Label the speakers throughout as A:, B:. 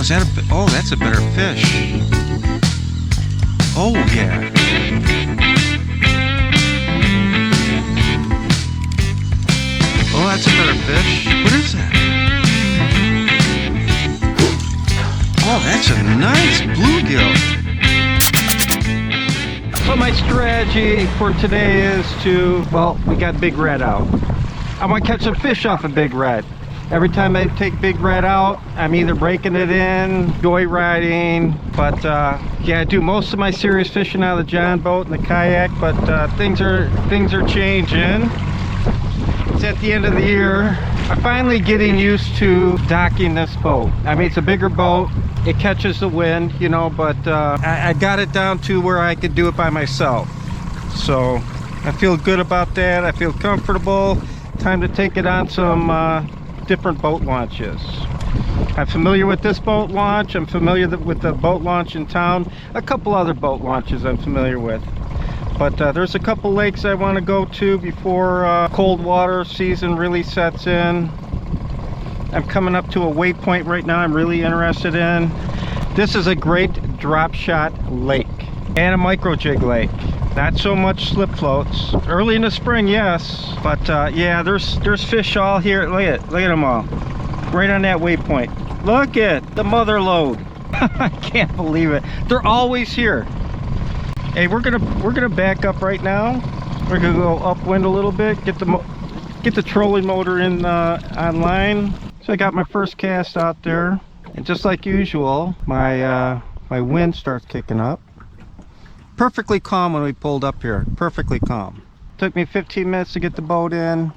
A: is that a, oh, that's a better fish. Oh, yeah. Oh, that's a better fish. What is that? Oh, that's a nice bluegill. So my strategy for today is to, well, we got Big Red out. I want to catch some fish off of Big Red. Every time I take Big Red out, I'm either breaking it in, joyriding, but yeah, I do most of my serious fishing out of the John boat and the kayak, but things are changing. It's at the end of the year. I'm finally getting used to docking this boat. I mean, it's a bigger boat. It catches the wind, you know, but I got it down to where I could do it by myself. So I feel good about that. I feel comfortable. Time to take it on some different boat launches. I'm familiar with this boat launch. I'm familiar with the boat launch in town. A couple other boat launches I'm familiar with. But there's a couple lakes I want to go to before cold water season really sets in. I'm coming up to a waypoint right now I'm really interested in. This is a great drop shot lake and a micro jig lake. Not so much slip floats. Early in the spring, yes, but yeah, there's fish all here. Look at them all, right on that waypoint. Look at the mother lode. I can't believe it. They're always here. Hey, we're gonna back up right now. We're gonna go upwind a little bit, get the trolling motor in online. So I got my first cast out there, and just like usual, my wind starts kicking up. Perfectly calm when we pulled up here. Perfectly calm. Took me 15 minutes to get the boat in.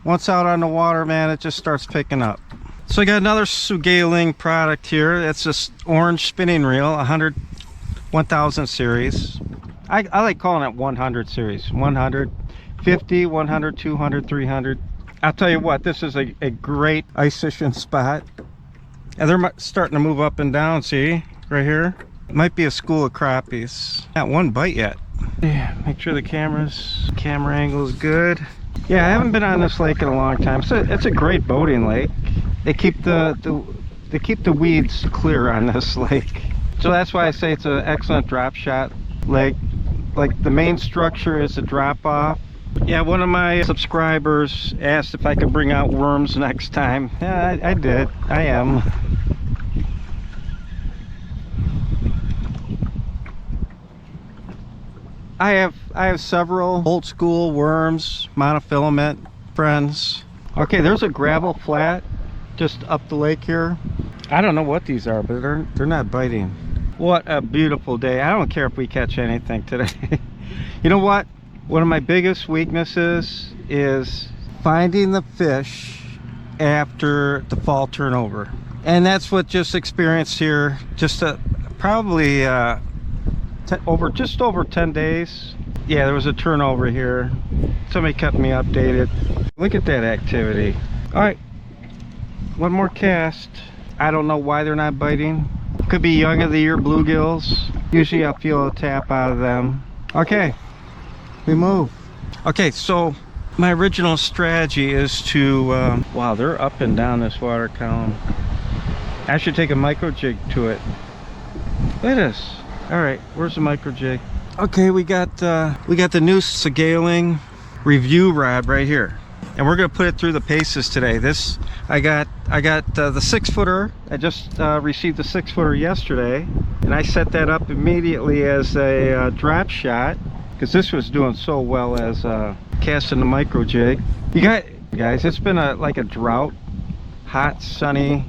A: Once out on the water, man, it just starts picking up. So I got another Sougayilang product here. That's this orange spinning reel, 1000 series. I like calling it 100 series. 100, 50, 100, 200, 300. I'll tell you what, this is a great ice fishing spot. And they're starting to move up and down, see? Right here. Might be a school of crappies. Not one bite yet. Yeah, make sure the camera angle is good. Yeah, I haven't been on this lake in a long time. So it's a great boating lake. They keep the weeds clear on this lake. So that's why I say it's an excellent drop shot lake. Like the main structure is a drop off. Yeah, one of my subscribers asked if I could bring out worms next time. Yeah, I did. I am. I have several old school worms, monofilament friends. Okay, there's a gravel flat just up the lake here. I don't know what these are, but they're not biting. What a beautiful day. I don't care if we catch anything today. You know what? One of my biggest weaknesses is finding the fish after the fall turnover. And that's what just experienced here. Just probably just over 10 days. Yeah, there was a turnover here. Somebody kept me updated. Look at that activity. All right, one more cast. I don't know why they're not biting. Could be young of the year bluegills. Usually I'll feel a tap out of them. Okay, we move. Okay, so my original strategy is to wow, they're up and down this water column. I should take a micro jig to it. Look at this. All right, where's the micro jig? Okay, we got the new Sougayilang review rod right here, and we're gonna put it through the paces today. This I got the 6-footer. I just received the 6-footer yesterday, and I set that up immediately as a drop shot because this was doing so well as casting the micro jig. You guys, it's been like a drought, hot sunny,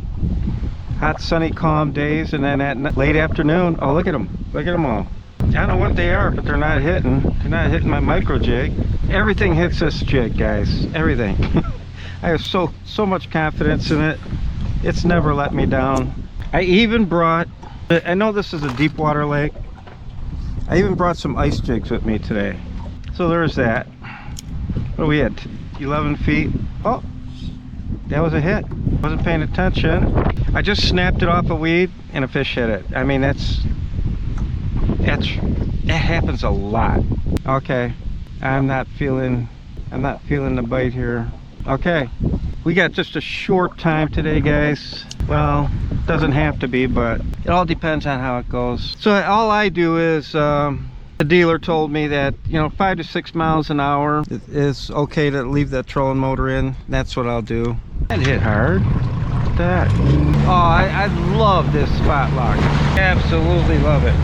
A: calm days, and then at late afternoon, oh, look at them all. I don't know what they are, but they're not hitting my micro jig. Everything hits this jig, guys, everything. I have so much confidence in it. It's never let me down. I even brought, I know this is a deep water lake, I even brought some ice jigs with me today. So there's that. What are we at, 11 feet? Oh, that was a hit. Wasn't paying attention. I just snapped it off a weed and a fish hit it. I mean, that happens a lot. Okay, I'm not feeling the bite here. Okay, We got just a short time today, guys. Well, doesn't have to be, but it all depends on how it goes. So all I do is, the dealer told me that, you know, 5 to 6 miles an hour is okay to leave the trolling motor in. That's what I'll do. That hit hard. Look at that. Oh, I love this spot lock. Absolutely love it.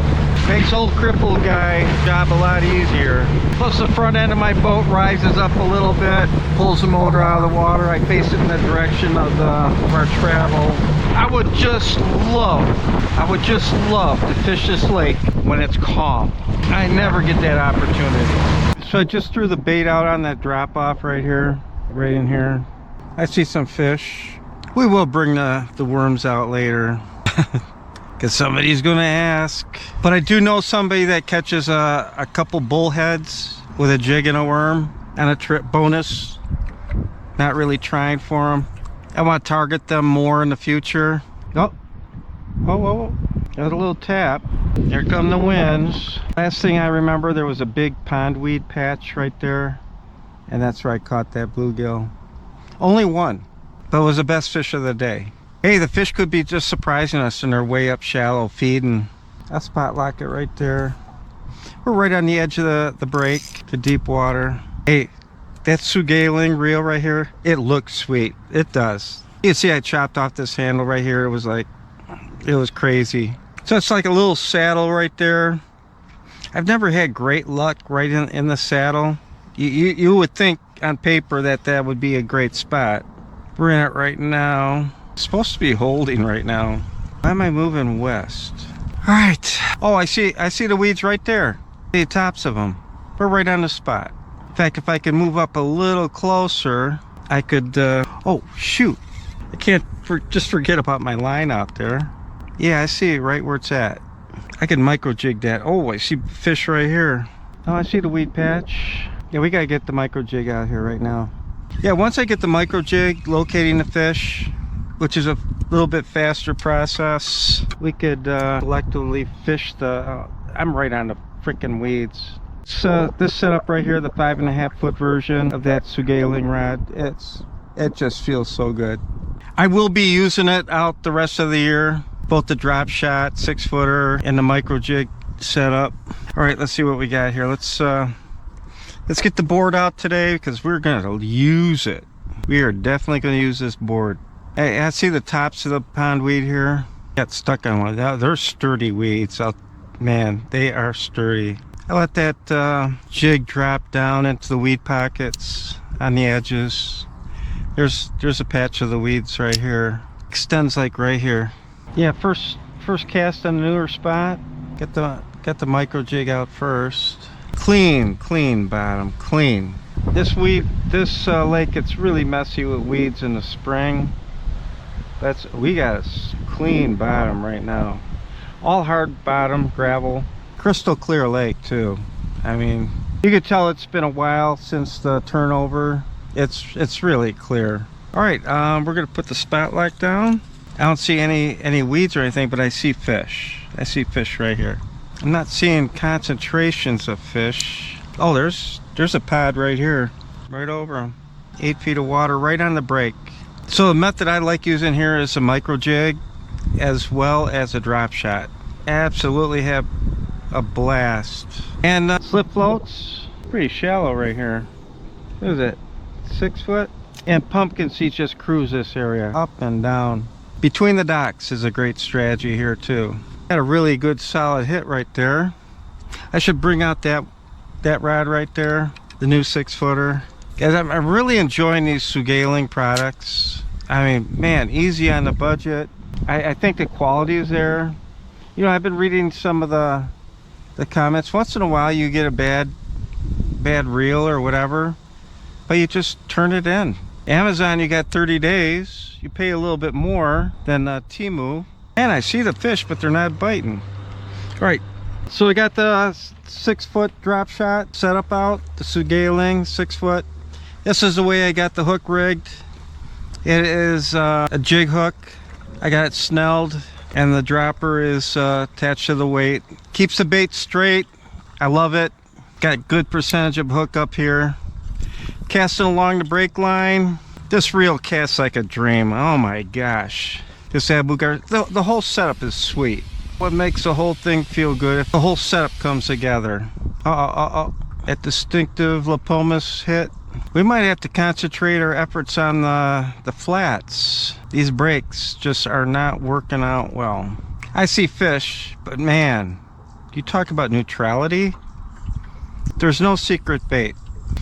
A: Makes old crippled guy job a lot easier. Plus the front end of my boat rises up a little bit, pulls the motor out of the water. I face it in the direction of our travel. I would just love to fish this lake when it's calm. I never get that opportunity. So I just threw the bait out on that drop off right here, right in here. I see some fish. We will bring the worms out later. Because somebody's gonna ask. But I do know somebody that catches a couple bullheads with a jig and a worm and a trip bonus. Not really trying for them. I want to target them more in the future. Oh, got a little tap. Here come the winds. Last thing I remember, there was a big pondweed patch right there, and that's where I caught that bluegill. Only one, but it was the best fish of the day. Hey, the fish could be just surprising us in their way up shallow feeding. I'll spot lock it right there. We're right on the edge of the break to deep water. Hey, that Sougayilang reel right here, it looks sweet. It does. You can see I chopped off this handle right here. It was crazy. So it's like a little saddle right there. I've never had great luck right in the saddle. You would think on paper that would be a great spot. We're in it right now. It's supposed to be holding right now. Why am I moving west? All right. Oh, I see the weeds right there. The tops of them. We're right on the spot. In fact, if I could move up a little closer, I could, oh, shoot. I can't just forget about my line out there. Yeah, I see it right where it's at. I can micro jig that. Oh, I see fish right here. Oh, I see the weed patch. Yeah, we gotta get the micro jig out here right now. Yeah, once I get the micro jig locating the fish, which is a little bit faster process, we could selectively fish I'm right on the freaking weeds. So this setup right here, the 5.5 foot version of that Sougayilang rod, it just feels so good. I will be using it out the rest of the year, both the drop shot 6-footer and the micro jig setup. All right, let's see what we got here. Let's get the board out today because we're gonna use it. We are definitely gonna use this board. Hey, I see the tops of the pondweed here. Got stuck on one. They're sturdy weeds. Man, they are sturdy. I let that jig drop down into the weed pockets on the edges. There's a patch of the weeds right here. Extends like right here. Yeah, first cast on the newer spot. Get the micro jig out first. Clean bottom, clean. This lake, it's really messy with weeds in the spring. We got a clean bottom right now. All hard bottom, gravel. Crystal clear lake too. I mean, you could tell it's been a while since the turnover. It's really clear. All right, we're gonna put the spotlight down. I don't see any weeds or anything, but I see fish. I see fish right here. I'm not seeing concentrations of fish. Oh, there's a pod right here, right over them. 8 feet of water right on the break. So the method I like using here is a micro jig as well as a drop shot. Absolutely have a blast. And slip floats, pretty shallow right here. What is it, 6 foot? And pumpkin seeds just cruise this area up and down. Between the docks is a great strategy here too. Got a really good solid hit right there. I should bring out that rod right there, the new 6-footer. Guys, I'm really enjoying these Sougayilang products. I mean, man, easy on the budget. I think the quality is there. You know, I've been reading some of the comments. Once in a while you get a bad reel or whatever, but you just turn it in. Amazon, you got 30 days. You pay a little bit more than Temu. And I see the fish, but they're not biting. All right, so we got the 6-foot drop shot set up out, the Sougayilang 6-foot. This is the way I got the hook rigged. It is a jig hook. I got it snelled, and the dropper is attached to the weight. Keeps the bait straight. I love it. Got a good percentage of hook up here. Casting along the brake line. This reel casts like a dream. Oh my gosh. This Abu Gar, the whole setup is sweet. What makes the whole thing feel good if the whole setup comes together. That distinctive Lapomas hit. We might have to concentrate our efforts on the flats. These breaks just are not working out well. I see fish, but man, you talk about neutrality. There's no secret bait.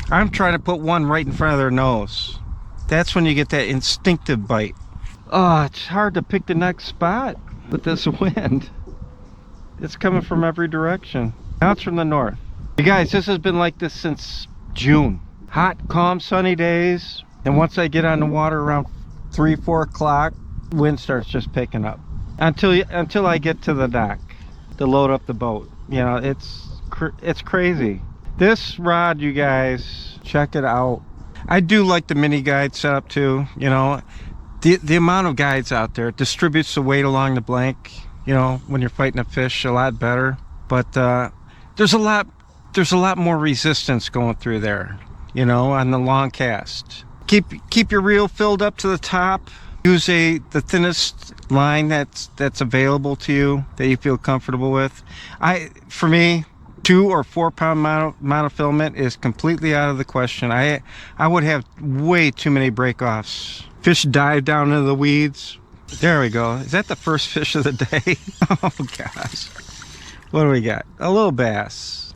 A: I'm trying to put one right in front of their nose. That's when you get that instinctive bite. Oh, it's hard to pick the next spot with this wind. It's coming from every direction. Now it's from the north. You guys, this has been like this since June. Hot, calm, sunny days. And once I get on the water around 3, 4 o'clock, wind starts just picking up. Until I get to the dock to load up the boat. You know, it's crazy. This rod, you guys, check it out. I do like the mini guide setup too. You know, the amount of guides out there distributes the weight along the blank. You know, when you're fighting a fish, a lot better. But there's a lot more resistance going through there. You know, on the long cast. Keep your reel filled up to the top. Use the thinnest line that's available to you that you feel comfortable with. For me, 2 or 4 pound monofilament is completely out of the question. I would have way too many break-offs. Fish dive down into the weeds. There we go. Is that the first fish of the day? Oh gosh. What do we got? A little bass.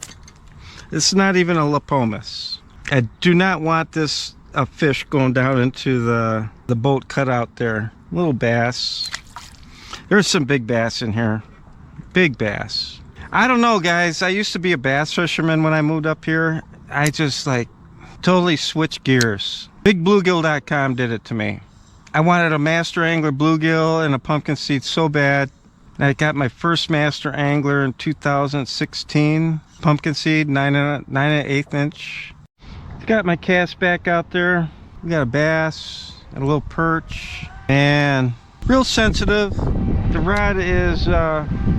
A: It's not even a Lapomas. I do not want a fish going down into the boat cut out there. Little bass. There's some big bass in here. Big bass. I don't know, guys. I used to be a bass fisherman when I moved up here. I just like totally switched gears. BigBluegill.com did it to me. I wanted a master angler bluegill and a pumpkin seed so bad. I got my first master angler in 2016. Pumpkin seed, 9 1/8 inch. Got my cast back out there. We got a bass and a little perch. And real sensitive. The rod is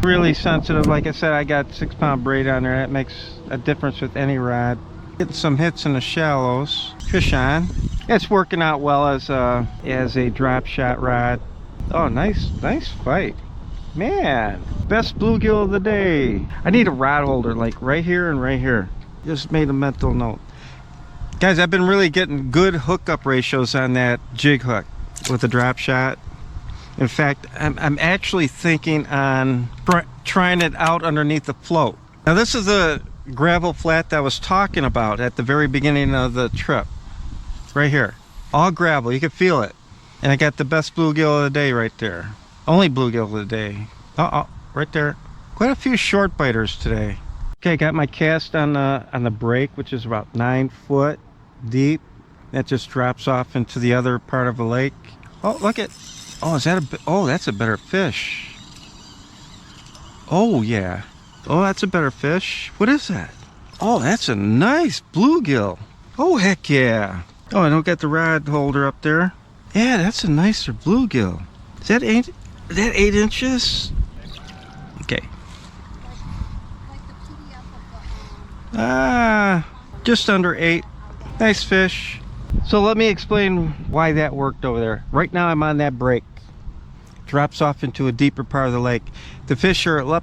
A: really sensitive. Like I said, I got 6 pound braid on there. That makes a difference with any rod. Getting some hits in the shallows. Fish on. It's working out well as a drop shot rod. Oh, nice fight. Man, best bluegill of the day. I need a rod holder like right here and right here. Just made a mental note. Guys, I've been really getting good hookup ratios on that jig hook with the drop shot. In fact, I'm actually thinking on trying it out underneath the float. Now this is the gravel flat that I was talking about at the very beginning of the trip. Right here. All gravel, you can feel it. And I got the best bluegill of the day right there. Only bluegill of the day. Right there. Quite a few short biters today. Okay, got my cast on the break, which is about 9 foot deep. That just drops off into the other part of the lake. Oh, look at. Oh, that's a better fish. Oh yeah. Oh, that's a better fish. What is that? Oh, that's a nice bluegill. Oh, heck yeah. Oh, I don't got the rod holder up there. Yeah, that's a nicer bluegill. Is that 8 inches? Okay. Just under 8. Nice fish. So let me explain why that worked over there. Right now I'm on that break. Drops off into a deeper part of the lake. The fish are up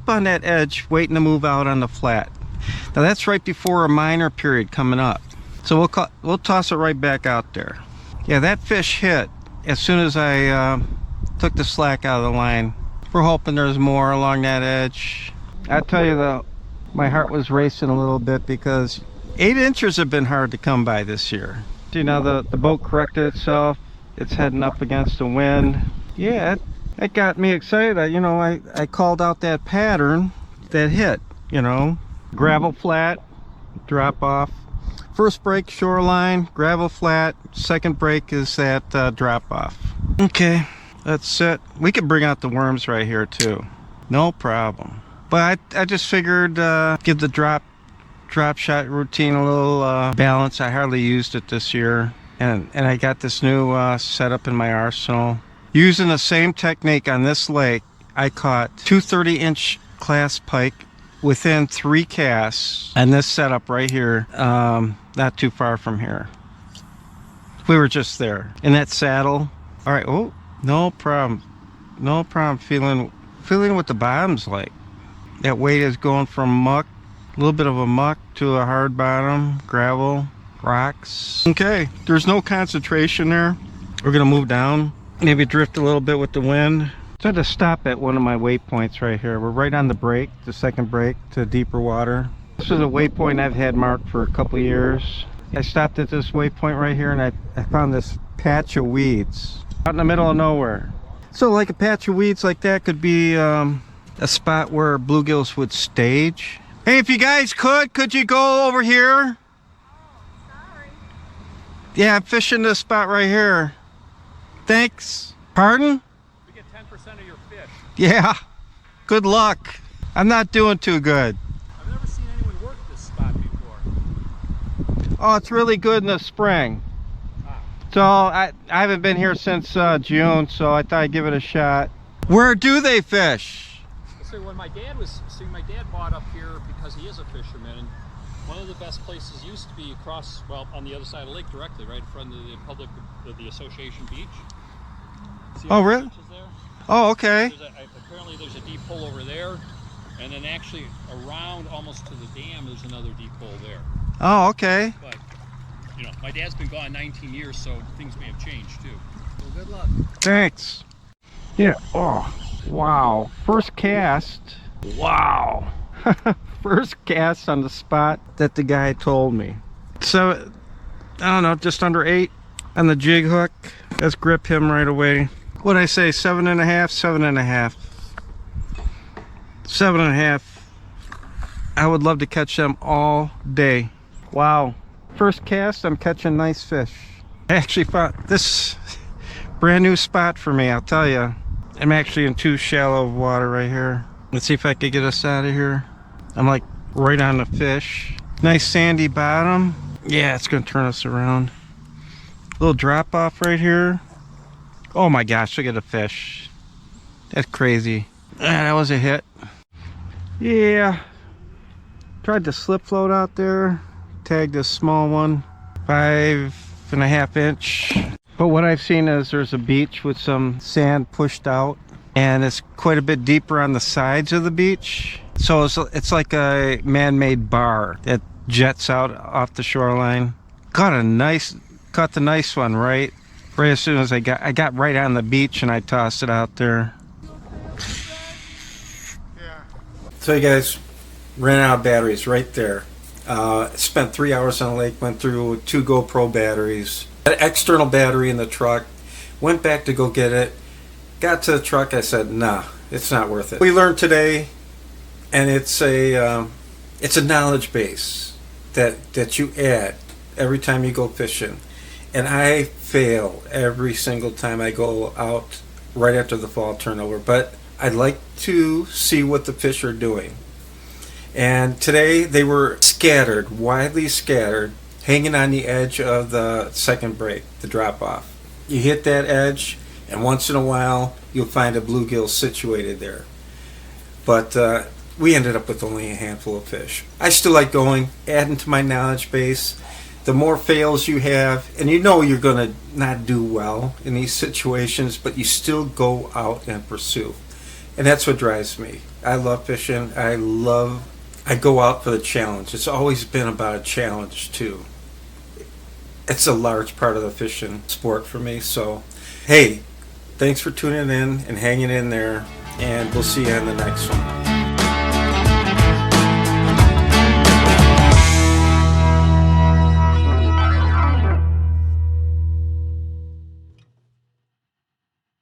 A: on that edge waiting to move out on the flat. Now that's right before a minor period coming up. So we'll toss it right back out there. Yeah, that fish hit as soon as I took the slack out of the line. We're hoping there's more along that edge. I tell you though, my heart was racing a little bit because 8 inches have been hard to come by this year. You know, the boat corrected itself. It's heading up against the wind. Yeah, it got me excited. I called out that pattern that hit, you know. Gravel flat, drop off. First break shoreline, gravel flat. Second break is that drop off. Okay, that's it. We could bring out the worms right here too. No problem. But I just figured give the drop shot routine a little balance. I hardly used it this year, and I got this new setup in my arsenal. Using the same technique on this lake, I caught 2 30-inch class pike within 3 casts, and this setup right here, not too far from here. We were just there in that saddle. All right. Oh, no problem. No problem feeling what the bottom's like. That weight is going from muck, a little bit of a muck, to a hard bottom, gravel, rocks. Okay, there's no concentration there. We're gonna move down, maybe drift a little bit with the wind. So I had to stop at one of my waypoints right here. We're right on the break, the second break to deeper water. This is a waypoint I've had marked for a couple years. I stopped at this waypoint right here and I found this patch of weeds out in the middle of nowhere. So like a patch of weeds like that could be a spot where bluegills would stage. Hey, if you guys could you go over here?
B: Oh, sorry.
A: Yeah, I'm fishing this spot right here. Thanks. Pardon?
C: We get 10% of your fish.
A: Yeah. Good luck. I'm not doing too good.
C: I've never seen anyone work this spot before.
A: Oh, it's really good in the spring. So I haven't been here since June, so I thought I'd give it a shot. Where do they fish?
C: So when my dad bought up here because he is a fisherman, and one of the best places used to be across, well, on the other side of the lake directly, right in front of the association beach. See
A: Oh, really?
C: There?
A: Oh, okay.
C: Apparently there's a deep hole over there, and then actually around almost to the dam there's another deep hole there.
A: Oh, okay.
C: But, you know, my dad's been gone 19 years, so things may have changed too. So good luck.
A: Thanks. Yeah. Oh, wow. First cast. Wow. First cast on the spot that the guy told me. So, I don't know, just under 8 on the jig hook. Let's grip him right away. What'd I say? 7.5? 7.5. 7.5. I would love to catch them all day. Wow. First cast, I'm catching nice fish. I actually found this brand new spot for me, I'll tell you. I'm actually in too shallow of water right here. Let's see if I can get us out of here. I'm like right on the fish. Nice sandy bottom. Yeah, it's gonna turn us around. Little drop off right here. Oh my gosh, look at the fish. That's crazy. That was a hit. Yeah. Tried to slip float out there. Tagged this small one, 5.5 inch. But what I've seen is there's a beach with some sand pushed out, and it's quite a bit deeper on the sides of the beach. So it's like a man-made bar that jets out off the shoreline. Caught the nice one right as soon as I got right on the beach, and I tossed it out there. Yeah. So you guys ran out of batteries right there. Spent 3 hours on the lake, went through 2 GoPro batteries, an external battery in the truck, went back to go get it, got to the truck, I said, nah, it's not worth it. We learned today, and it's a knowledge base that you add every time you go fishing. And I fail every single time I go out right after the fall turnover, but I'd like to see what the fish are doing. And today they were scattered, widely scattered, hanging on the edge of the second break, the drop off. You hit that edge, and once in a while you'll find a bluegill situated there. But we ended up with only a handful of fish. I still like going, adding to my knowledge base. The more fails you have, and you know you're going to not do well in these situations, but you still go out and pursue. And that's what drives me. I love fishing. I go out for the challenge. It's always been about a challenge too. It's a large part of the fishing sport for me. So, hey, thanks for tuning in and hanging in there, and we'll see you on the next one.